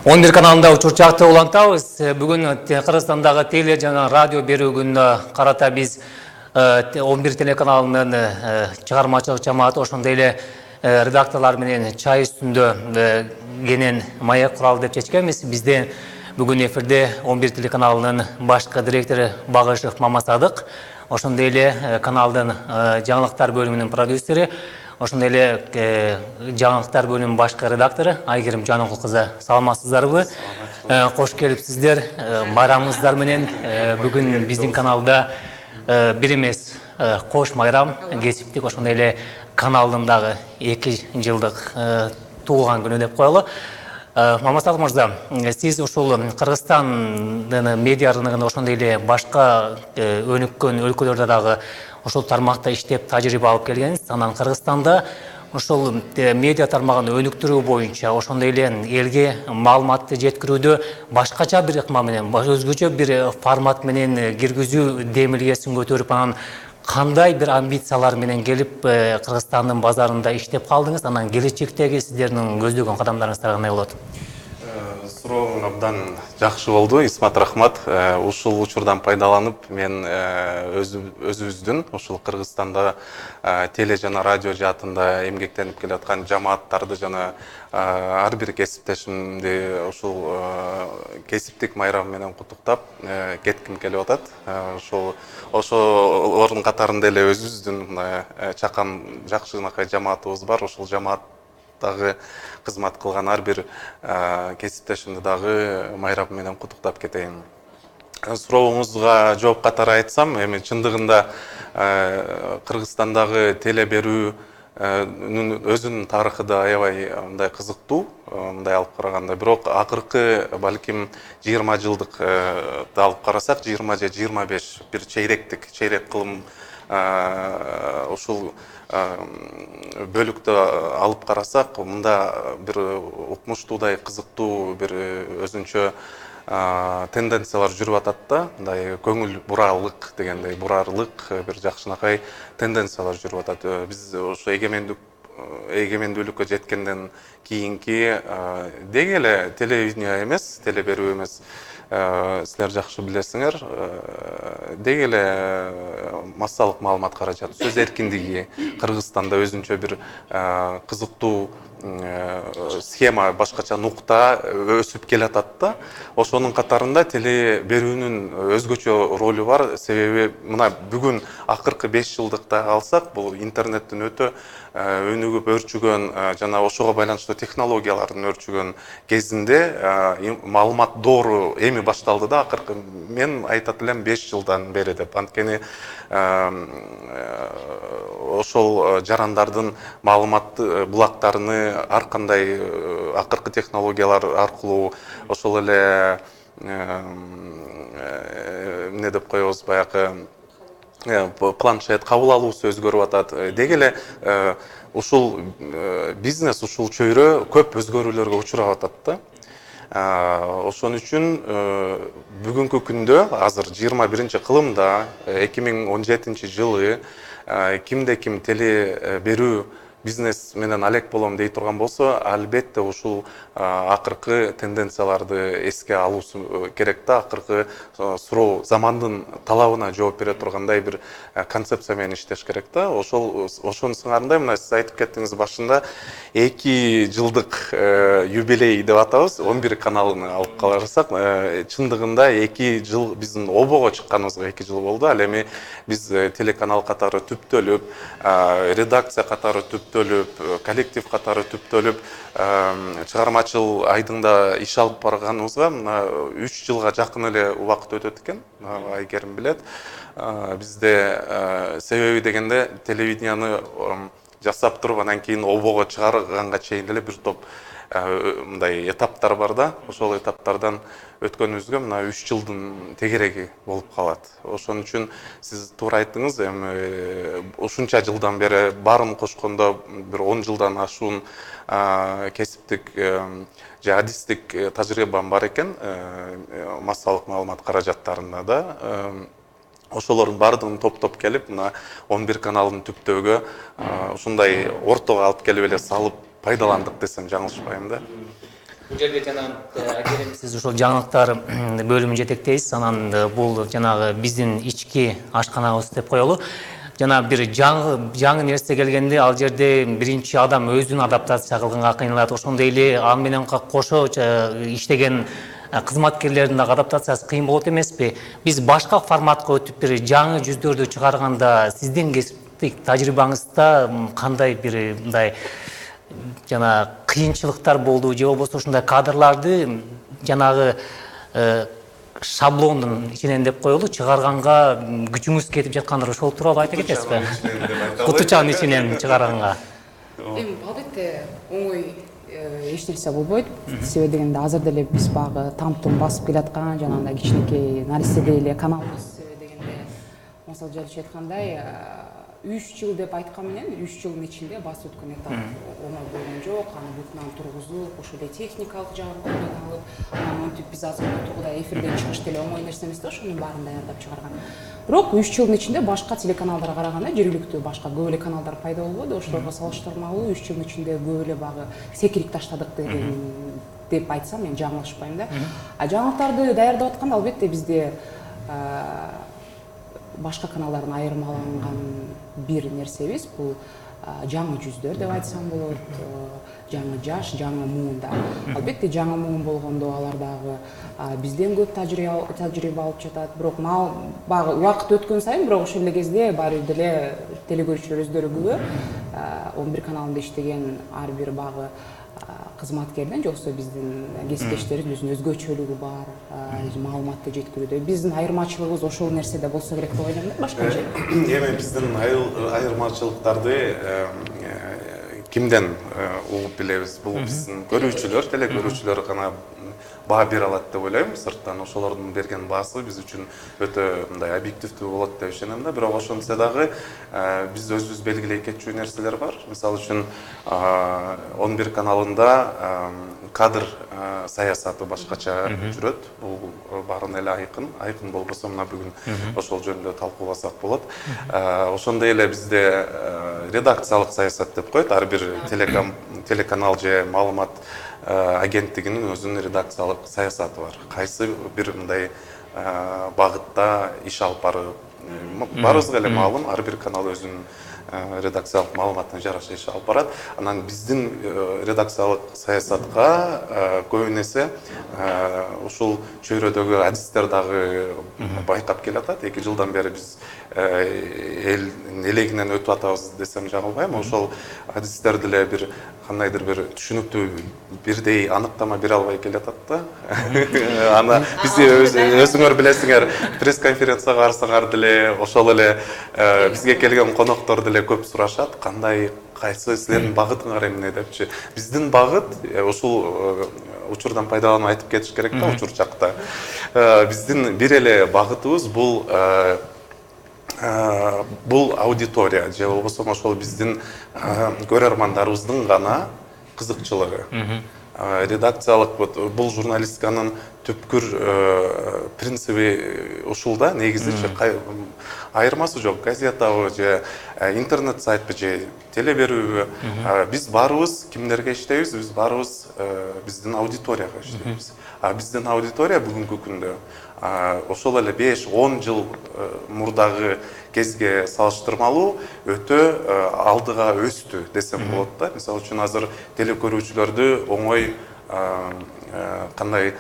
11 каналында учурчакты улантабыз. Бүгүн Кыргызстандагы теле жана радио берүү күнүнө карата биз 11 телеканалынын чыгармачылык жамааты ошондой эле редакторлор менен чай үстүндө кенен маек куралы деп чечкенбиз. Бизде бүгүн эфирде 11 телеканалынын башкы директору Багышев Мамасадык, ошондой эле каналдын жаңылыктар бөлүмүнүн продюсери, ошондой эле жаңылыктар бөлүмүнүн башкы редактору Айгерим Жанокул кызы. Саламатсыздарбы? Кош келипсиздер. Байрамыңыздар менен. Бүгүн биздин каналда бир эмес кош майрам, кесиптик ошондой эле каналдын дагы 2 жылдык туулган күнү деп коелу. Мамасадык мырза, сиз ушул Кыргызстандын медиа рыногунда ошондой эле башка өнүккөн өлкөлөрдө дагы ошол тармакта иштеп тажрыйба алып келгенсиз. Анан Кыргызстанда ошол медиа тармагын өнүктүрүү боюнча ошондой эле элге маалыматты жеткирүүдө башкача бир ыкма менен, өзгөчө бир формат менен киргизүү демилгесин көтөрүп, анан кандай бир амбициялар менен келип Кыргызстандын базарында иштеп калдыңыз? Анан келечектеги сиздердин көздөгөн кадамдарыңыздар кандай болот? Сурооң абдан жакшы болду, Исмат, рахмат. Ушул учурдан пайдаланып, мен өзүбүздүн ушул Кыргызстанда теле жана радио жаатында эмгектенип келаткан жамааттарды жана ар бир кесиптешимди ушул кесиптик майрам менен куттуктап кетким келип атат. Ошолордун катарында эле өзүбүздүн чакан жакшынакай жамаатыбыз бар. Ошол жамаат дагы кызмат кылган ар бир кесиптешимди дагы майрам менен куттуктап кетейин. Сурооңузга жооп катары айтсам, эми чындыгында Кыргызстандагы теле берүүнүн өзүнүн тарыхы да аябай мындай кызыктуу, мындай алып караганда. Бирок акыркы балким 20 жылдык алып карасак, 20 же 25 бир чейрек кылым ушул бөлүктө алып карасак, мында бир укмуштуудай кызыктуу бир өзүнчө тенденциялар жүрүп атат да, мындай көңүл бурарлык дегендей, бурарлык бир жакшынакай тенденциялар жүрүп атат. Биз ошо эгемендүүлүккө жеткенден кийинки деги эле телевидение эмес, теле берүү эмес, силер жакшы билесиңер, деги эле массалык маалымат каражаты, сөз эркиндиги Кыргызстанда өзүнчө бир кызыктуу схема, башкача нукта өсүп келатат да. Ошонун катарында теле берүүнүн өзгөчө ролу бар. Себеби мына бүгүн акыркы 5 жылдыкта алсак, бул интернеттин өтө өнүгүп өрчүгөн жана ошого байланыштуу технологиялардын өрчүгөн кезинде маалымат доору эми башталды да, акыркы мен айтат элем 5 жылдан бери деп. Анткени ошол жарандардын маалымат булактарыны ар кандай акыркы технологиялар аркылуу ошол эле эмне деп коебуз, баягы планшет кабыл алуусу өзгөрүп атат. Деги эле ушул бизнес, ушул чөйрө көп өзгөрүүлөргө учурап атат да. Ошон үчүн бүгүнкү күндө азыр 21-кылымда 2017 жылы кимде ким теле берүү бизнес менен алек болом дей турган болсо, албетте ушул акыркы тенденцияларды эске алуусу керек да. Акыркы суроо замандын талабына жооп бере тургандай бир концепция менен иштеш керек да. Ошонун сыңарында мына сиз айтып кеттиңиз башында 2 жылдык юбилей деп атабыз. 11 каналын алып карасак, чындыгында 2 жыл биздин обого чыкканыбызга 2 жыл болду. Ал эми биз телеканал катары түптөлүп, редакция катары түптөлүп, коллектив катары түптөлүп, чыгармачыл айдыңда иш алып барганыбызга 3 жылга жакын эле убакыт өтөт экен. Айгерим билет. Бизде себеби дегенде телевиденияны жасап туруп анан кийин обого чыгарганга чейин эле бир топ мындай этаптар бар да. Ошол этаптардан өткөнүбүзгө мына 3 жылдын тегереги болуп калат. Ошон үчүн сиз туура айттыңыз, эми ушунча жылдан бери баарын кошкондо бир 10 жылдан ашуун кесиптик же адистик тажрыйбам бар экен, массалык маалымат каражаттарында да. Ошолордун баардыгын топтоп келип, мына 11 каналын түптөөгө ушундай ортого алып келип эле салып пайдаландык десем жаңылышпайм да. Бул жерде жана Айгерим сиз ошол жаңылыктар бөлүмүн жетектейсиз. Анан бул жанагы биздин ички ашканабыз деп коелу. Жана бир жаңы нерсе келгенде ал жерде биринчи адам өзүн адаптация кылганга кыйналат. Ошондой эле аны менен кошо иштеген кызматкерлердин дагы адаптациясы кыйын болот эмеспи? Биз башка форматка өтүп бир жаңы жүздөрдү чыгарганда сиздин кесиптик тажрыйбаңызда кандай бир мындай жана кыйынчылыктар болду же болбосо ушундай кадрларды жанагы шаблондун ичинен деп коелу чыгарганга күчүңүз кетип жаткандыр, ошол тууралуу айта кетесизби? Кутучанын ичинен чыгарганга. Эми албетте оңой эч нерсе болбойт. Себеби дегенде азыр деле биз баягы там-тум басып келаткан жанагындай кичинекей наристедей эле каналбыз. Себеби дегенде мисалы жарыш айткандай 3 жыл деп айткан менен 3 жылдын ичинде басып өткөн этап оңой болгон жок. Аны бутунан тургузуп, ошол эле техникалык жагын колдон алып, анан монтип биз азыр тургудай эфирден чыгыш деле оңой нерсе эмес да, ошонун баарын даярдап чыгарган. Бирок 3 жылдын ичинде башка телеканалдарга караганда жергиликтүү башка көп эле каналдар пайда болбойду. Ошолорго салыштырмалуу 3 жылдын ичинде көп эле багы секирип таштадык деп айтсам мен жаңылышпайм да. А жаңылыктарды даярдап атканда албетте бизде башка каналдардан айырмаланган бир нерсебиз бул жаңы жүздөр деп айтсам болот, жаңы жаш, жаңы муун да. Албетте жаңы муун болгондо алар дагы бизден көп тажрыйба алып жатат. Бирок багы убакыт өткөн сайын, бирок ошол эле кезде баары бир деле телекөрүүчүлөр өздөрү күбө 11 каналында иштеген ар бир багы кызматкерден же болбосо биздин кесиптештерибиздин өзгөчөлүгү бар, маалыматты жеткирүүдө. Биздин айырмачылыгыбыз ошол нерседе болсо керек деп ойлойм да, башка же. Эми биздин айырмачылыктарды кимден угуп билебиз? Бул биздин көрүүчүлөр, телекөрүүчүлөр гана баа бере алат деп ойлойм. Сырттан ошолордун берген баасы биз үчүн өтө мындай объективдүү болот деп ишенем да. Бирок ошентсе дагы биз өзүбүз белгилей кетчү нерселер бар. Мисалы үчүн 11 каналында кадр саясаты башкача жүрөт. Бул баарына эле айкын болбосо мына бүгүн ошол жөнүндө талкууласак болот. Ошондой эле бизде редакциялык саясат деп коет. Ар бир телеканал же маалымат агенттигинин өзүнүн редакциялык саясаты бар. Кайсы бир мындай багытта иш алып барып, баарыбызга эле маалым, ар бир канал өзүнүн редакциялык маалыматына жараша иш алып барат. Анан биздин редакциялык саясатка көбүн эсе ушул чөйрөдөгү адистер дагы байкап келатат. 2 жылдан бери биз эл элегинен өтүп атабыз десем жаңылбайм. Ошол адистер деле бир кандайдыр бир түшүнүктүү бирдей аныктама бере албай келатат да. Аны биз өзүңөр билесиңер, пресс-конференцияга барсаңар деле ошол эле бизге келген коноктор деле көп сурашат, кандай кайсы силердин багытыңар эмне депчи. Биздин багыт ушул учурдан пайдаланып айтып кетиш керек да, учур чакта. Биздин бир эле багытыбыз бул аудитория же болбосо ошол биздин көрөрмандарыбыздын гана кызыкчылыгы. Редакциялык бул журналистиканын түпкүр принциби ушул да, негизи айырмасы жок. Газетабы же интернет сайтпы же теле берүүбү, биз баарыбыз кимдерге иштейбиз? Биз баарыбыз биздин аудиторияга иштейбиз. Биздин аудитория бүгүнкү күндө ошол эле 5-10 жыл мурдагы кезге салыштырмалуу өтө алдыга өстү десем болот да. Мисалы үчүн азыр телекөрүүчүлөрдү оңой кандай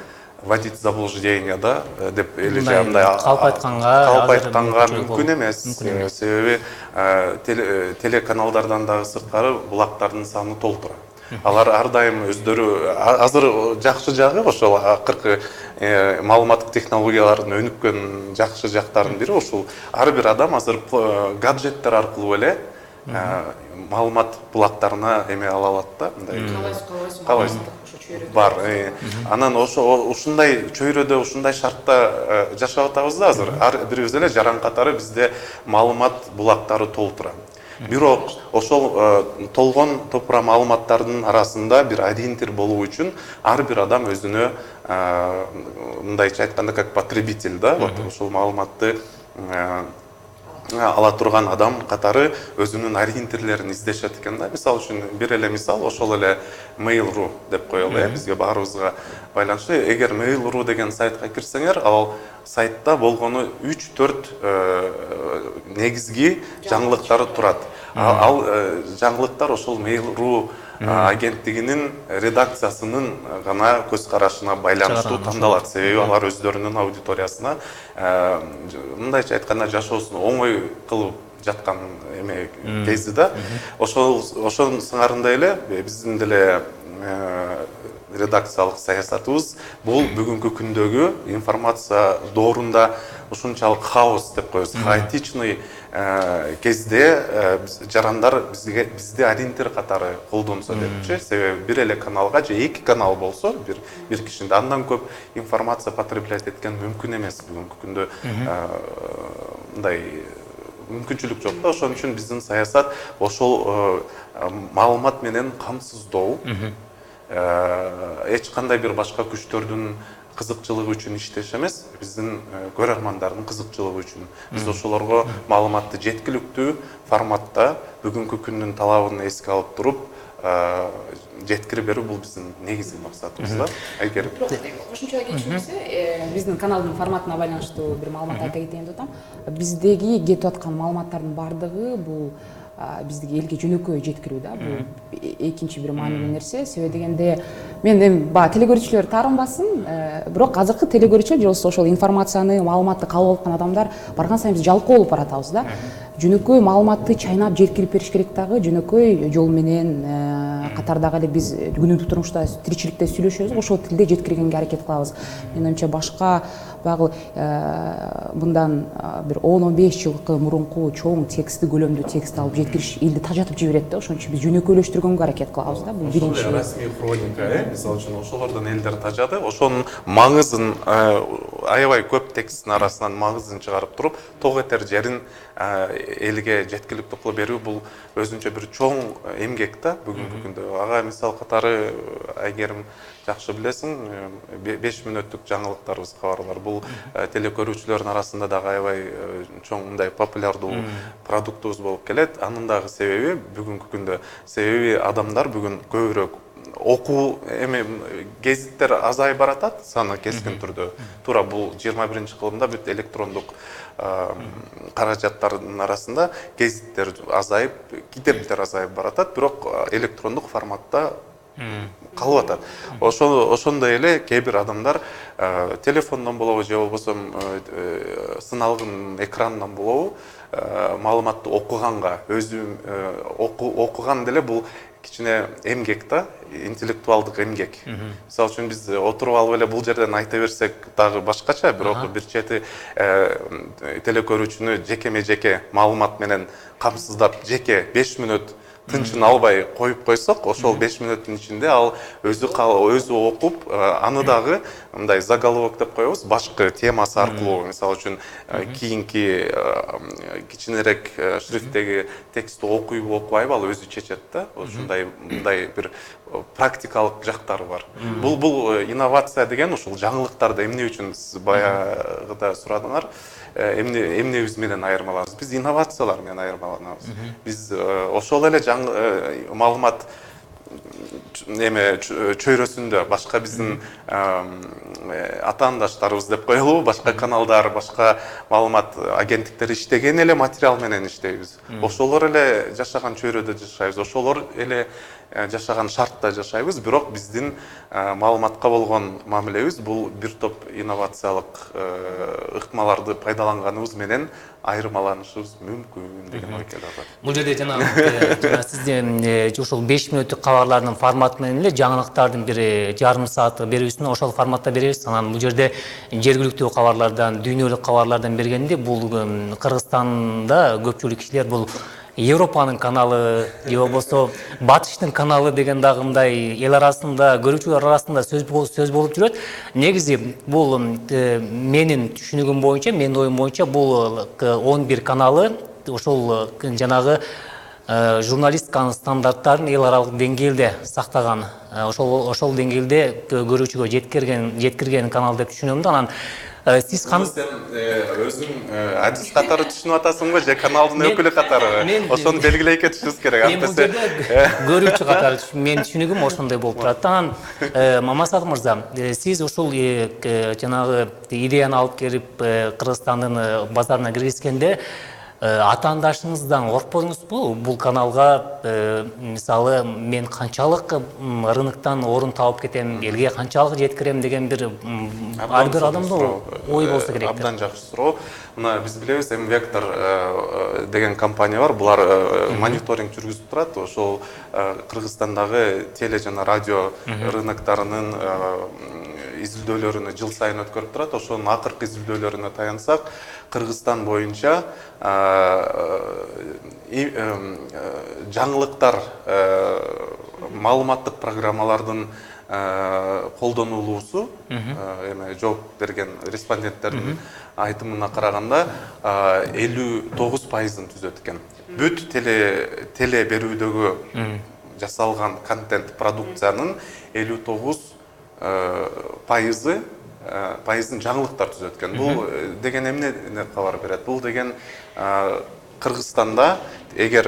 вводить в заблуждение да деп эле мындай калп айтканга мүмкүн эмес. Себеби телеканалдардан дагы сырткары булактардын саны толтура. Алар ар дайым өздөрү азыр жакшы жагы ошол акыркы маалыматтык технологиялардын өнүккөн жакшы жактарынын бири ушул ар бир адам азыр гаджеттер аркылуу эле маалымат булактарына эме ала алат да, мындай бар. Анан ушундай чөйрөдө, ушундай шартта жашап атабыз да азыр. Ар бирибиз эле жаран катары бизде маалымат булактары толтура. Бирок ошол толгон топура маалыматтардын арасында бир ориентир болуу үчүн ар бир адам өзүнө мындайча айтканда как потребитель да, вот ошол маалыматты ала турган адам катары өзүнүн ориентирлерин издешет экен да. Мисалы үчүн бир эле мисал ошол эле Mail.ru деп коелу, бизге баарыбызга байланыштуу. Эгер Mail.ru деген сайтка кирсеңер, ал сайтта болгону 3-4 негизги жаңылыктары турат. Ал жаңылыктар ошол Mail.ru агенттигинин редакциясынын гана көз карашына байланыштуу тандалат. Себеби алар өздөрүнүн аудиториясына мындайча айтканда жашоосун оңой кылып жаткан эме кези да. Ошонун сыңарындай эле биздин деле редакциялык саясатыбыз бул бүгүнкү күндөгү информация доорунда ушунчалык хаос деп коебуз, хаотичный кезде жарандар бизди ориентир катары колдонсо депчи. Себеби бир эле каналга же 2 канал болсо бир кишинде андан көп информация потреблять эткен мүмкүн эмес бүгүнкү күндө. Мындай мүмкүнчүлүк жок да. Ошон үчүн биздин саясат ошол маалымат менен камсыздоо, эч кандай бир башка күчтөрдүн кызыкчылыгы үчүн иштеш эмес, биздин көрөрмандардын кызыкчылыгы үчүн. Биз ошолорго маалыматты жеткиликтүү форматта бүгүнкү күндүн талабын эске алып туруп жеткирип берүү бул биздин негизги максатыбыз да. Эгер кошумча кетишимизде биздин каналдын форматына байланыштуу бир маалымат айта кетейин деп атам. Биздеги кетип аткан маалыматтардын баардыгы бул биздики элге жөнөкөй жеткирүү да. Бул экинчи бир маанилүү нерсе. Себеби дегенде мен эми баягы телекөрүүчүлөр таарынбасын, бирок азыркы телекөрүүчүлөр же болбосо ошол информацияны, маалыматты кабыл алып аткан адамдар барган сайын биз жалкоо болуп баратабыз да. Жөнөкөй маалыматты чайнап жеткирип бериш керек дагы, жөнөкөй жол менен катардагы эле биз күнүмдүк турмушта тиричиликте сүйлөшөбүз, ошол тилде жеткиргенге аракет кылабыз. Мен оюмча башка баягы мындан бир 10-15 жылкы мурунку чоң текстти көлөмдүү текст алып жеткириш элди тажатып жиберет да. Ошон үчүн биз жөнөкөйлөштүргөнгө аракет кылабыз да. Бул биринчи расмий хроника, мисалы үчүн ошолордон элдер тажады. Ошонун маңызын аябай көп тексттин арасынан маңызын чыгарып туруп, ток этер жерин элге жеткиликтүү кылып берүү бул өзүнчө бир чоң эмгек да бүгүнкү күндө. Ага мисал катары Айгерим жакшы билесиң, 5 мүнөттүк жаңылыктарыбыз, кабарлар бул телекөрүүчүлөрдүн арасында дагы аябай чоң мындай популярдуу продуктубуз болуп келет. Анын дагы себеби бүгүнкү күндө адамдар бүгүн көбүрөөк окуу гезиттер азайып баратат, саны кескин түрдө. Туура бул 21-кылымда бүт электрондук каражаттардын арасында гезиттер азайып, китептер азайып баратат, бирок электрондук форматта калып атат. Ошондой эле кээ бир адамдар телефондон болобу же болбосо сыналгын экрандан болобу маалыматты окуганга, өзү окуган деле бул кичине эмгек да, интеллектуалдык эмгек. Мисалы үчүн биз отуруп алып эле бул жерден айта берсек дагы башкача, бирок бир чети телекөрүүчүнү жекеме-жеке маалымат менен камсыздап, жеке 5 мүнөт тынчын албай коюп койсок, ошол 5 мүнөттүн ичинде ал өзү окуп, аны дагы мындай заголовок деп коебуз, башкы темасы аркылуу, мисалы үчүн кийинки кичинерээк шрифттеги текстти окуйбу, окубайбы, ал өзү чечет да. Ушундай мындай бир практикалык жактары бар. Бул инновация деген ушул жаңылыктарды эмне үчүн сиз баягыда сурадыңар, эмнебиз менен айырмаланабыз? Биз инновациялар менен айырмаланабыз. Биз ошол эле маалымат чөйрөсүндө башка биздин атаандаштарыбыз деп коелу, башка каналдар, башка маалымат агенттиктери иштеген эле материал менен иштейбиз. Ошолор эле жашаган чөйрөдө жашайбыз, ошолор эле жашаган шартта жашайбыз, бирок биздин маалыматка болгон мамилебиз бул бир топ инновациялык ыкмаларды пайдаланганыбыз менен айырмаланышыбыз мүмкүн деген ой келип атат. Бул жерде жана сиздин ошол 5 мүнөттүк кабарлардын форматы менен эле жаңылыктардын бир жарым саат берүүсүн ошол форматта беребиз. Анан бул жерде жергиликтүү кабарлардан, дүйнөлүк кабарлардан бергенде бул Кыргызстанда көпчүлүк кишилер бул Европанын каналы, же болбосо Батыштын каналы деген дагы мындай эл арасында, көрүүчүлөр арасында сөз болуп жүрөт. Негизи бул менин түшүнүгүм боюнча, менин оюм боюнча бул 11 каналы ошол жанагы журналистиканын стандарттарын эл аралык деңгээлде сактаган, ошол деңгээлде көрүүчүгө жеткирген канал деп түшүнөм да. Анан Сиз кандай Сен өзүң адис катары түшүнүп атасыңбы же каналдын өкүлү катары? Ошону белгилей кетишибиз керек. мен бул жерде көрүүчү катары менин түшүнүгүм ошондой болуп турат. Анан Мамасат мырза, сиз ушул жанагы идеяны алып келип Кыргызстандын базарына киргизгенде атаандашыңыздан коркподуңузбу? Бул каналга мисалы мен канчалык рыноктон орун таап кетем, элге канчалык жеткирем деген бир ар бир адамдын ой болсо керек. Абдан жакшы суроо. Мына биз билебиз, Вектор деген компания бар. Булар мониторинг жүргүзүп турат. Ошол Кыргызстандагы теле жана радио рынокторунун изилдөөлөрүнү жыл сайын өткөрүп турат. Ошонун акыркы изилдөөлөрүнө таянсак, Кыргызстан боюнча жаңылыктар, маалыматтык программалардын колдонулуусу, эми жооп берген респонденттердин айтымына караганда 59%-ын түзөт экен. Бүт теле берүүдөгү жасалган контент продукциянын 59%-ын жаңылыктар түзөт экен. Бул деген эмне кабар берет? Бул деген Кыргызстанда эгер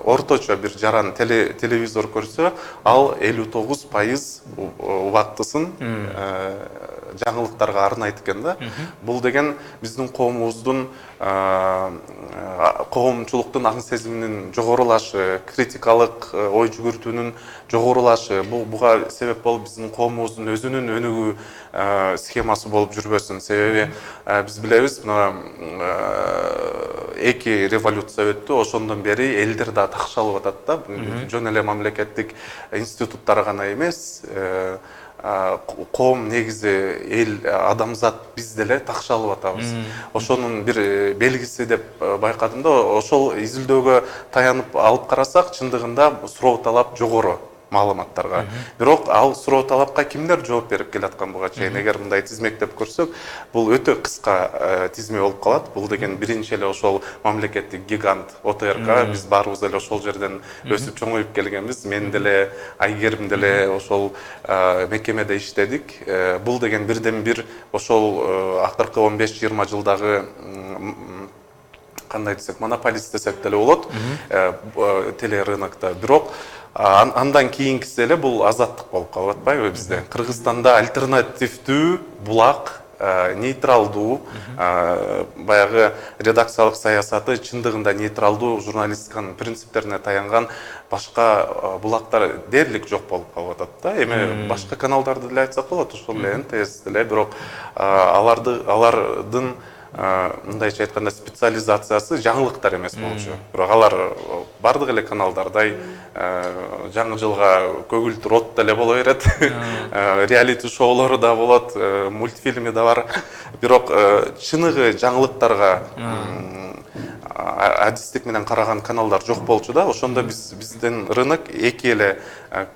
орточо бир жаран телевизор көрсө, ал 59% убактысын жаңылыктарга арнайт экен да. Бул деген биздин коомубуздун коомчулуктун аң сезиминин жогорулашы, критикалык ой жүгүртүүнүн жогорулашы, буга себеп болуп биздин коомубуздун өзүнүн өнүгүү схемасы болуп жүрбөсүн. Себеби биз билебиз, эки революция өттү, ошондон бери элдер да такшалып атат да. Жөн эле мамлекеттик институттар гана эмес, коом негизи эл, адамзат биз деле такшалып атабыз. Ошонун бир белгиси деп байкадым да. Ошол изилдөөгө таянып алып карасак, чындыгында суроо талап жогору маалыматтарга. Бирок ал суроо талапка кимдер жооп берип келаткан буга чейин? Эгер мындай тизмектеп көрсөк, бул өтө кыска тизме болуп калат. Бул деген биринчи эле ошол мамлекеттик гигант ОТРК, биз баарыбыз эле ошол жерден өсүп чоңоюп келгенбиз. Мен деле, Айгерим деле ошол мекемеде иштедик. Бул деген бирден бир ошол акыркы 15-20 жылдагы кандай десек, монополист десек деле болот теле рынокто. Бирок андан кийинкиси эле бул азаттык болуп калып атпайбы бизде? Кыргызстанда альтернативдүү, булак, нейтралдуу, баягы редакциялык саясаты чындыгында нейтралдуу журналистиканын принциптерине таянган башка булактар дээрлик жок болуп калып атат да. Эми башка каналдарды деле айтсак болот, ошол эле НТС деле, бирок алардын мындайча айтканда специализациясы жаңылыктар эмес болчу. Бирок алар бардык эле каналдардай жаңы жылга көгүлтүр от деле боло берет. Реалити шоулору да болот, мультфильми да бар. Бирок чыныгы жаңылыктарга адистик менен караган каналдар жок болчу да. Ошондо биздин рынок эки эле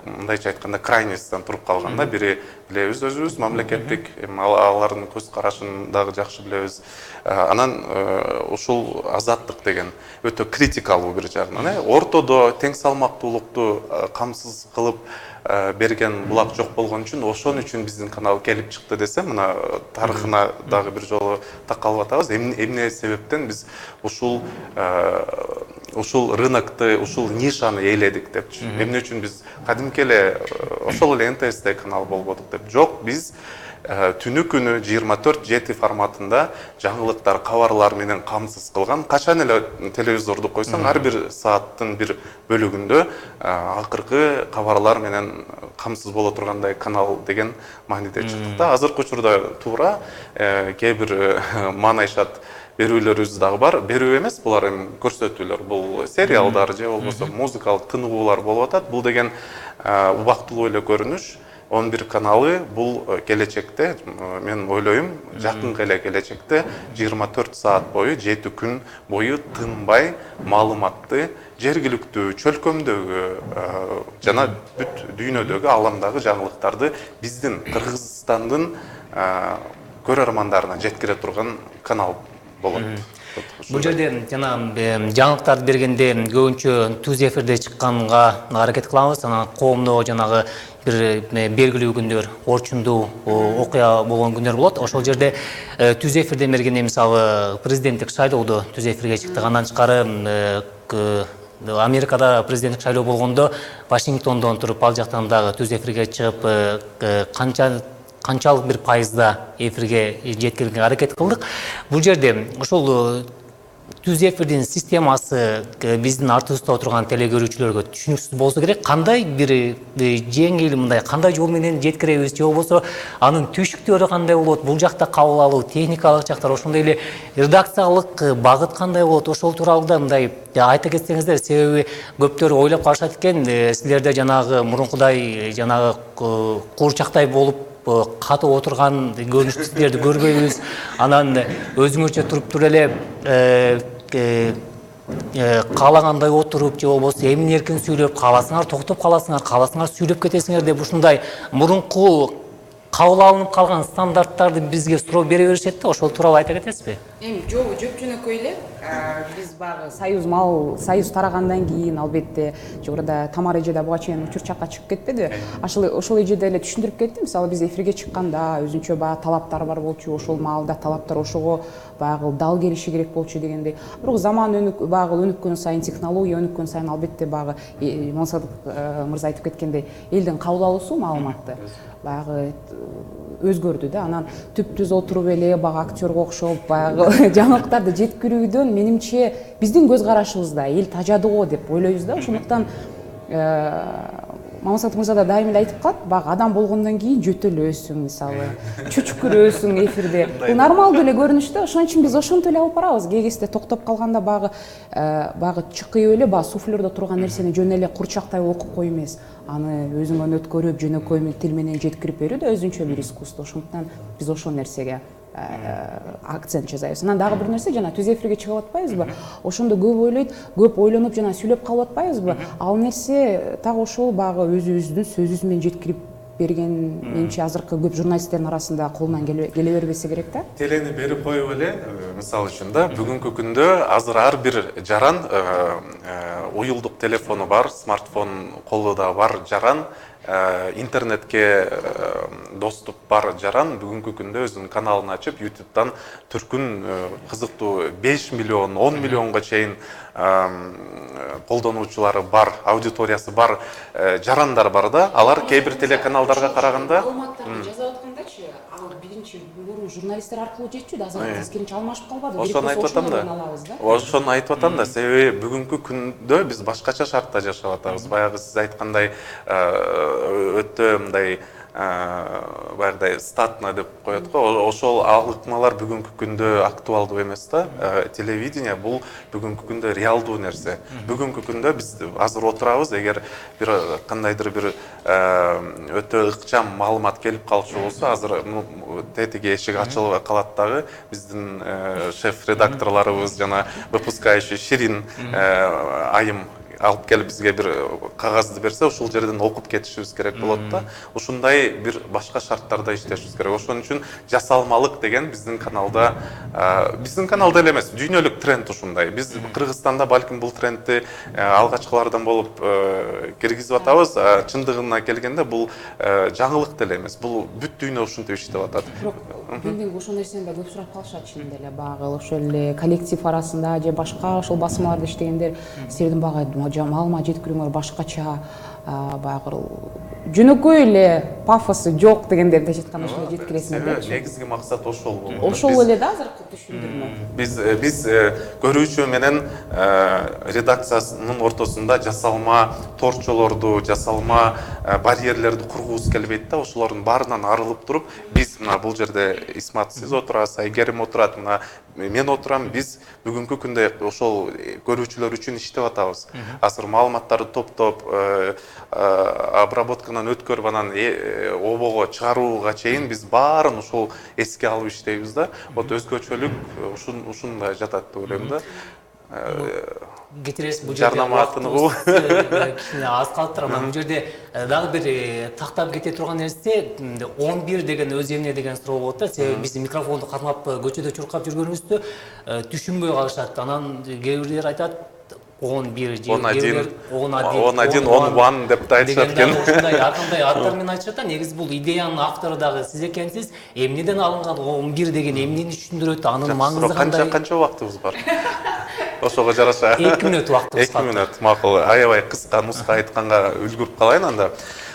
мындайча айтканда крайностьтан туруп калган да. Бири билебиз өзүбүз, мамлекеттик, алардын көз карашын дагы жакшы билебиз. Анан ушул азаттык деген өтө критикалуу бир жагынан. Ортодо тең салмактуулукту камсыз кылып берген булак жок болгон үчүн, ошон үчүн биздин канал келип чыкты десем, мына тарыхына дагы бир жолу такалып атабыз. Эмне себептен биз ушул рынокту, ушул нишаны ээледик депчи. Эмне үчүн биз кадимки эле ошол эле НТС канал болбодук деп. Жок, биз түнү күнү 24/7 форматында жаңылыктар, кабарлар менен камсыз кылган. Качан эле телевизорду койсоң, ар бир сааттын бир бөлүгүндө акыркы кабарлар менен камсыз боло тургандай канал деген мааниде чыктык да. Азыркы учурда туура кээ бир маанайшат берүүлөрүбүз дагы бар. Берүү эмес, булар эми көрсөтүүлөр. Бул сериалдар же болбосо музыкалык тыныгуулар болуп атат. Бул деген убактылуу эле көрүнүш. 11 каналы бул келечекте, мен ойлойм, жакынкы эле келечекте 24 саат бою, 7 күн бою тынбай маалыматты жергиликтүү, чөлкөмдөгү жана бүт дүйнөдөгү, аламдагы жаңылыктарды биздин Кыргызстандын көрөрмандарына жеткире турган канал болот. Бул жерде жана жаңылыктарды бергенде көбүнчө түз эфирде чыкканга аракет кылабыз. Анан коомдо жанагы бир белгилүү күндөр, орчундуу окуя болгон күндөр болот. Ошол жерде түз эфирде бергенде мисалы президенттик шайлоодо түз эфирге чыктык. Андан тышкары Америкада президенттик шайлоо болгондо Вашингтондон туруп ал жактан дагы түз эфирге чыгып канчалык бир пайызда эфирге жеткирүүгө аракет кылдык. Бул жерде ошол түз эфирдин системасы биздин артыбызда отурган телекөрүүчүлөргө түшүнүксүз болсо керек. Кандай бир жеңил мындай кандай жол менен жеткиребиз же болбосо анын түйшүктөрү кандай болот? Бул жакта кабыл алуу, техникалык жактар, ошондой эле редакциялык багыт кандай болот? Ошол тууралуу да мындай айта кетсеңиздер, себеби көптөр ойлоп калышат экен, силерде жанагы мурункудай жанагы куурчактай болуп катып отурган көрүнүштүү силерди көрбөйбүз. Анан өзүңөрчө туруп эле каалагандай отуруп же болбосо эмин эркин сүйлөп, кааласаңар токтоп каласыңар, кааласаңар сүйлөп кетесиңер деп ушундай мурунку кабыл алынып калган стандарттарды бизге суроо бере беришет да. Ошол тууралуу айта кетесизби? Эми жок, жөнөкөй эле биз баягы союз тарагандан кийин албетте жогоруда Тамара эже да буга чейин учур чакка чыгып кетпеди. Ошол эже деле түшүндүрүп кетти. Мисалы биз эфирге чыкканда өзүнчө баягы талаптар бар болчу, ошол маалда талаптар ошого баягы дал келиши керек болчу дегендей. Бирок заман өнүккөн сайын, технология өнүккөн сайын албетте баягы Мансадык мырза айтып кеткендей элдин кабыл алуусу маалыматты баягы өзгөрдү да. Анан түп-түз отуруп эле баягы актёрго окшоп баягы жаңылыктарды жеткирүүдөн менимче биздин көз карашыбызда эл тажады го деп ойлойбуз да. Ошондуктан Мамасат мырза да дайыма айтып калат, баягы адам болгондон кийин жөтөлөсүң, мисалы чүчкүрөсүң эфирде. Бул нормалдуу эле көрүнүш да. Ошон үчүн биз ошентип эле алып барабыз. Кээ кезде токтоп калганда баягы чыкыйып эле баягы суфлерде турган нерсени жөн эле курчактай окуп коюу эмес. Аны өзүңөн өткөрүп, жөнөкөй тил менен жеткирип берүү да өзүнчө бир искусство. Ошондуктан биз ошол нерсеге акцент жасайбыз. Анан дагы бир нерсе, жана түз эфирге чыгып атпайбызбы? Ошондо көп ойлойт, көп ойлонуп жана сүйлөп калып атпайбызбы? Ал нерсе так ошол баягы өзүбүздүн сөзүбүз менен жеткирип берген, менимче азыркы көп журналисттердин арасында колунан келе бербесе керек да. Телени берип коюп эле, мисалы үчүн да, бүгүнкү күндө азыр ар бир жаран уюлдук телефону бар, смартфон колунда бар жаран, интернетке доступ бар жаран бүгүнкү күндө өзүнүн каналын ачып, YouTube'дан түркүн кызыктуу 5 миллион, 10 миллионго чейин колдонуучулары бар, аудиториясы бар жарандар бар да. Алар кээ бир телеканалдарга караганда маалыматтарды жазып аткандачы, ал биринчи мурун журналисттер аркылуу жетчү да, азыр тескеринче алмашып калбады. Ошону айтып атам да. Ошону айтып атам да, себеби бүгүнкү күндө биз башкача шартта жашап атабыз. Баягы сиз айткандай өтө мындай баягыдай статно деп коет го, ошол ыкмалар бүгүнкү күндө актуалдуу эмес да. Телевидение бул бүгүнкү күндө реалдуу нерсе. Бүгүнкү күндө биз азыр отурабыз, эгер бир кандайдыр бир өтө ыкчам маалымат келип калчу болсо, азыр тетиги эшик ачылып калат дагы. Биздин шеф редакторлорубуз жана выпускающий Ширин айым алып келип бизге бир кагазды берсе, ушул жерден окуп кетишибиз керек болот да. Ушундай бир башка шарттарда иштешибиз керек. Ошон үчүн жасалмалык деген биздин каналда эле эмес, дүйнөлүк тренд ушундай. Биз Кыргызстанда балким бул трендти алгачкылардан болуп киргизип атабыз. Чындыгына келгенде бул жаңылык деле эмес. Бул бүт дүйнө ушинтип иштеп атат. Бирок менден ошол нерсени да көп сурап калышат чынында эле. Багы ошол эле коллектив арасында же башка ошол басмаларда иштегендер силердин багы маалымат жеткирүүңөр башкача, баягы жөнөкөй эле пафосу жок дегендерди айтканда ошол жеткиресиңер депчи. Негизги максат ошол болот. Ошол эле да азыркы түшүндүрмө. Биз көрүүчү менен редакциясынын ортосунда жасалма торчолорду, жасалма барьерлерди кургубуз келбейт да. Ошолордун баарынан арылып туруп, биз мына бул жерде Исмат сиз отурасыз, Айгерим отурат, мына мен отурам, биз бүгүнкү күндө ошол көрүүчүлөр үчүн иштеп атабыз. Азыр маалыматтарды топтоп, обработкадан өткөрүп, анан обого чыгарууга чейин биз баарын ошол эске алып иштейбиз да. Вот өзгөчөлүк ушунда жатат деп ойлойм да. кетиресиз бул жарнама атыныгуу. кичине аз калыптыр. Анан бул жерде дагы бир тактап кете турган нерсе 11 деген өз эмне деген суроо болот да. Себеби биз микрофонду кармап көчөдө чуркап жүргөнүбүздө түшүнбөй калышат. Анан кээ бирлер айтат 11 же 11 11 деп да айтышат экен. Ушундай ар кандай аттар менен айтышат да. Негизи бул идеянын автору дагы сиз экенсиз. Эмнеден алынган 11 деген эмнени түшүндүрөт, анын маңызы кандай? Канча убактыбыз бар? Ошого жараша 2 мүнөт убактыбыз 2 мүнөт макул. Аябай кыска нуска айтканга үлгүрүп калайын анда.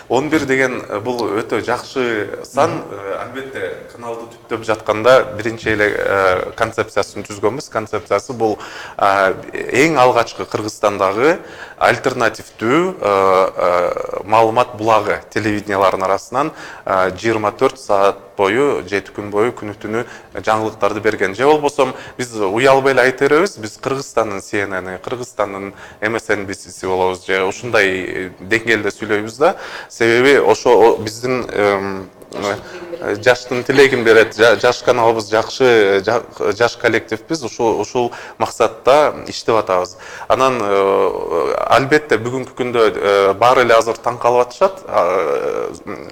11 деген бул өтө жакшы сан. Албетте каналды түптөп жатканда биринчи эле концепциясын түзгөнбүз. Концепциясы бул эң алгачкы Кыргызстандагы альтернативдүү маалымат булагы телевидениялардын арасынан 24 саат бою, 7 күн бою күнү-түнү жаңылыктарды берген. Же болбосо биз уялбай эле айта беребиз, биз Кыргызстандын CNN, Кыргызстандын MSNBC болобуз же ушундай деңгээлде сүйлөйбүз да. Себеби ошо биздин жаштын тилегин берет, жаш каналыбыз жакшы, жаш коллективбиз, ушул максатта иштеп атабыз. Анан албетте бүгүнкү күндө баары эле азыр таң калып атышат.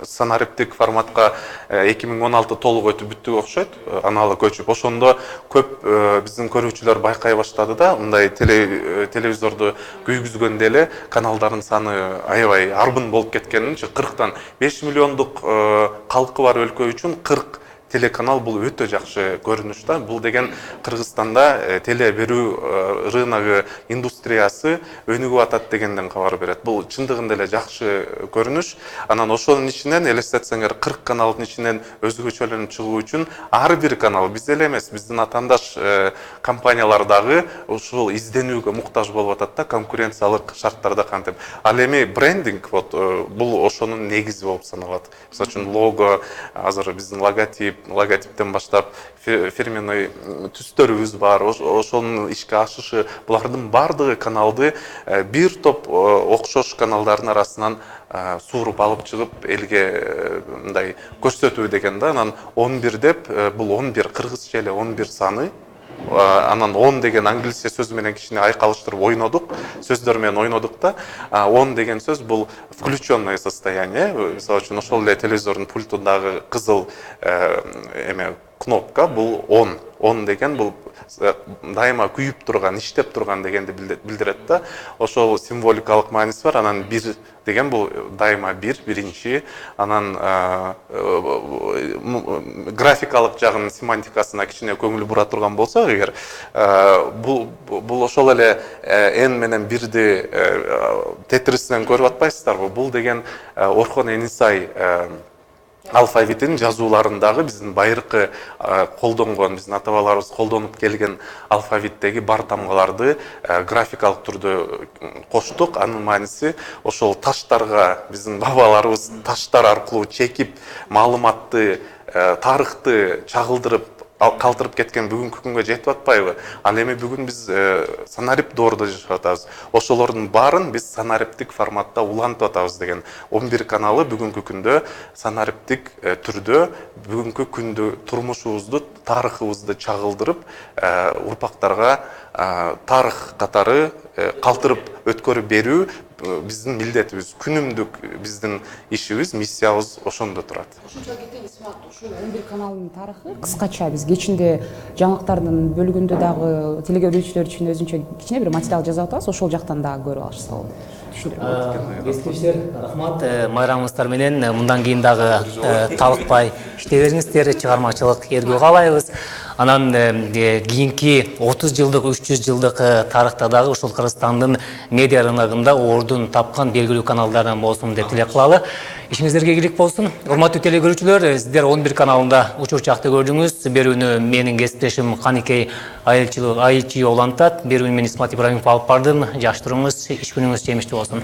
Санариптик форматка 2016 толук өтүп бүттүгө окшойт, аналы көчүп. Ошондо көп биздин көрүүчүлөр байкай баштады да, мындай телевизорду күйгүзгөндө эле каналдардын саны аябай арбын болуп кеткенин, 40тан 5 миллиондук калкы бар өлкө үчүн 40 телеканал бул өтө жакшы көрүнүш да. Бул деген Кыргызстанда теле берүү рыногу индустриясы өнүгүп атат дегенден кабар берет. Бул чындыгында эле жакшы көрүнүш. Анан ошонун ичинен элестетсеңер 40 каналдын ичинен өзгөчөлөнүп чыгуу үчүн ар бир канал биз эле эмес, биздин атаандаш компаниялар дагы ушул изденүүгө муктаж болуп атат да, конкуренциялык шарттарда кантип. Ал эми брендинг бул ошонун негизи болуп саналат. Мисалы үчүн лого, азыр биздин логотиптен баштап фирменный түстөрүбүз бар, ошонун ишке ашышы, булардын бардыгы каналды бир топ окшош каналдардын арасынан сууруп алып чыгып элге мындай көрсөтүү деген да. Анан 11 деп, бул 11 кыргызча эле 11 саны. Анан 10 деген англисче сөз менен кичине айкалыштырып ойнодук, сөздөр менен ойнодук да. 10 деген сөз бул включенное состояние. Мисалы үчүн ошол эле телевизордун пультундагы кызыл кнопка бул 10. 10 деген бул дайыма күйүп турган, иштеп турган дегенди билдирет да. Ошол символикалык мааниси бар. Анан 1 деген бул дайыма биринчи. Анан графикалык жагынын семантикасына кичине көңүл бура турган болсок эгер, бул ошол эле n менен 1ди тетрисинен көрүп атпайсыздарбы? Бул деген Орхон Энисай алфавитин жазууларындагы биздин байыркы колдонгон, биздин ата-бабаларыбыз колдонуп келген алфавиттеги бар тамгаларды графикалык түрдө коштук. Анын мааниси ошол таштарга биздин бабаларыбыз таштар аркылуу чекип маалыматты, тарыхты чагылдырып калтырып кеткен бүгүнкү күнгө жетип атпайбы? Ал эми бүгүн биз санарип доордо жашап атабыз. Ошолордун баарын биз санариптик форматта улантып атабыз деген. 11 каналы бүгүнкү күндө санариптик түрдө бүгүнкү күндү турмушубузду, тарыхыбызды чагылдырып, урпактарга тарых катары калтырып өткөрүп берүү биздин милдетибиз, күнүмдүк биздин ишибиз, миссиябыз ошондо турат. Ушунча кетели Исмат, ушул 11 каналдын тарыхы кыскача биз кечинде жаңылыктардын бөлүгүндө дагы телегөрүүчүлөр үчүн өзүнчө кичине бир материал жазып атабыз, ошол жактан дагы көрүп алышса болот. Эскичтер, рахмат. Майрамыңыздар менен мындан кийин дагы талыкпай иштей бериңиздер, чыгармачылык эргүү каалайбыз. Анан кийинки 30 жылдык, 300 жылдык тарыхта дагы ушул Кыргызстандын медиа рыногунда ордун тапкан белгилүү каналдардан болсун деп тилек кылалы. Ишиңиздерге ийгилик болсун. Урматтуу телегөрүүчүлөр, сиздер 11 каналында учур чакты көрдүңүз. Берүүнү менин кесиптешим Каникей Айылчы улантат. Берүүнү мен Исмат Ибраимов алып бардым. Жакшы туруңуз, иш күнүңүз жемиштүү болсун.